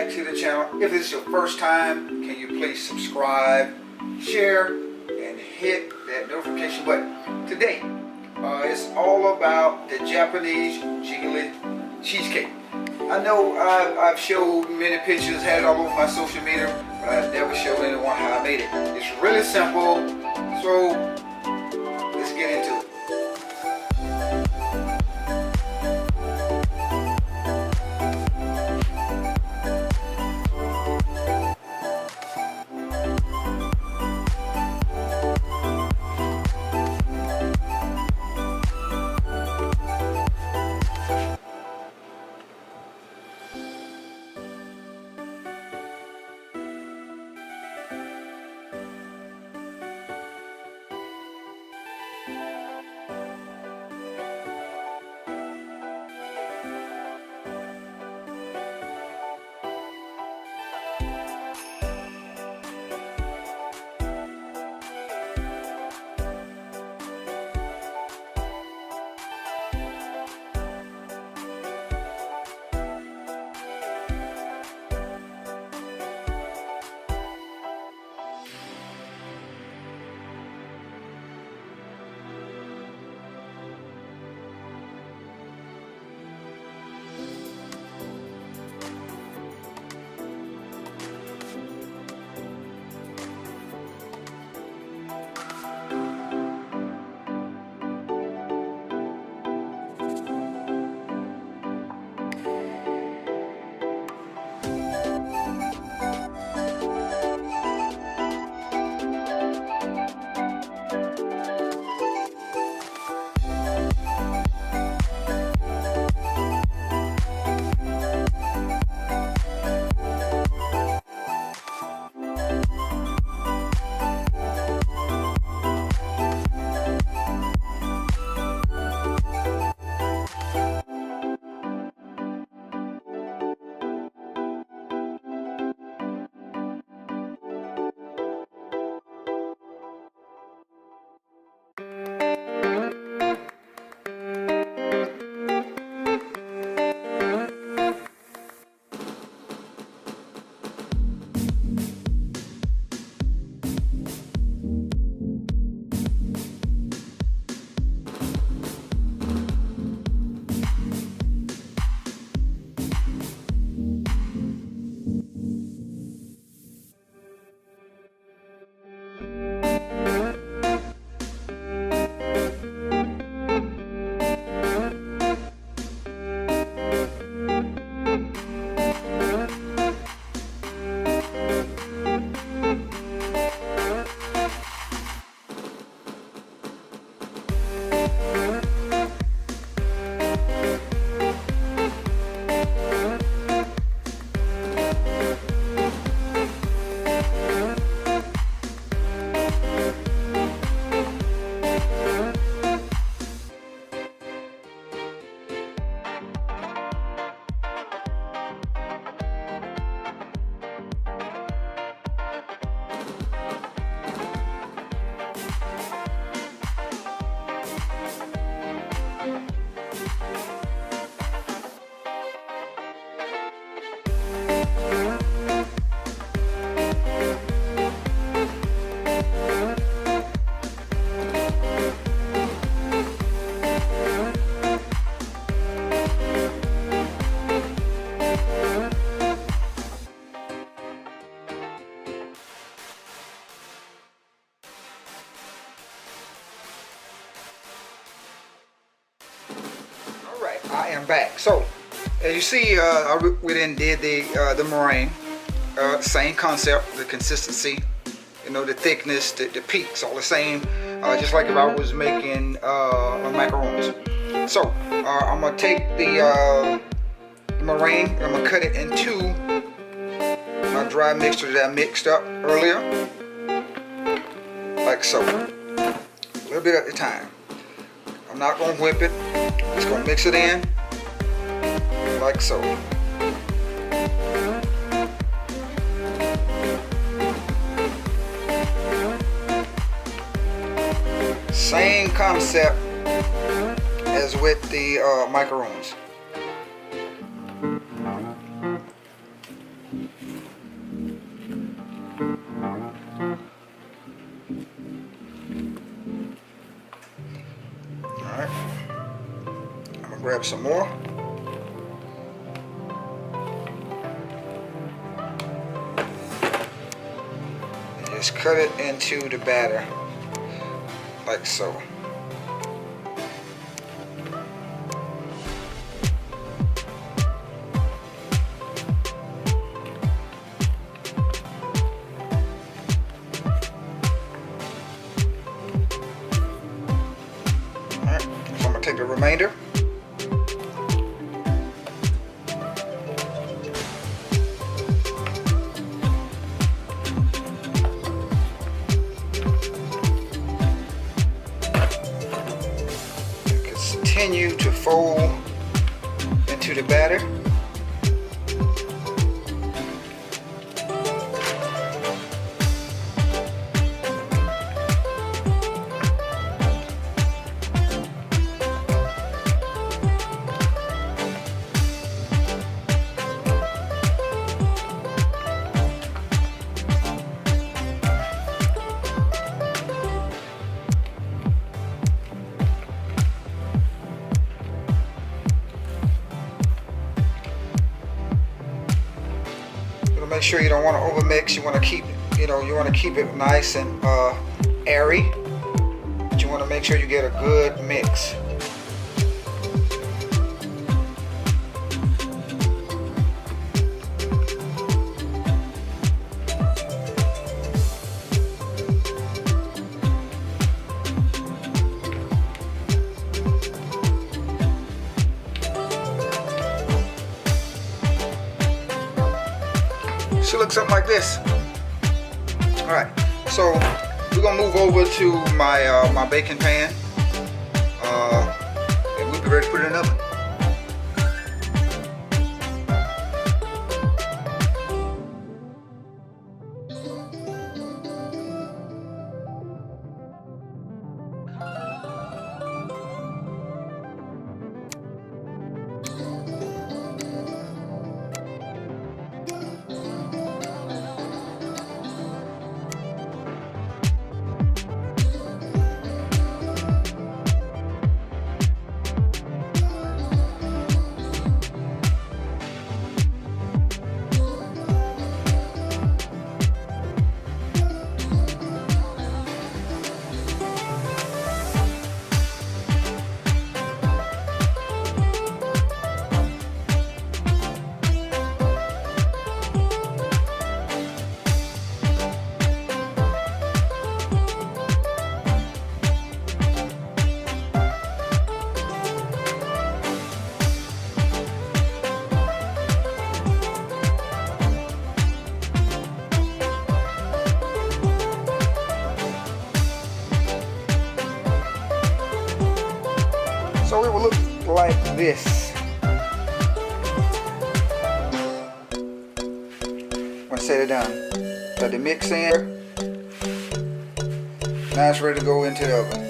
back to the channel. If this is your first time, can you please subscribe, share, and hit that notification button. Today, it's all about the Japanese jiggly cheesecake. I know I've showed many pictures, had it all over my social media, but I never showed anyone how I made it. It's really simple, so let's get into it. I am back. So, as you see, we then did the meringue. Same concept, the consistency, you know, the thickness, the peaks, all the same. Just like if I was making macarons. So, I'm gonna take the meringue. I'm gonna cut it into my dry mixture that I mixed up earlier, like so. A little bit at a time. I'm not gonna whip it. Just gonna mix it in like so. Same concept as with the macarons. Alright. I'm gonna grab some more. And just cut it into the batter. Like so. Take the remainder. Continue to fold into the batter. Make sure you don't want to overmix. You want to keep, you want to keep it nice and airy. But you want to make sure you get a good mix. Should look something like this. Alright, so we're gonna move over to my my baking pan, and we'll be ready to put it in the oven. So it will look like this. When I set it down, let the mix in. Now it's ready to go into the oven.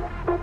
it.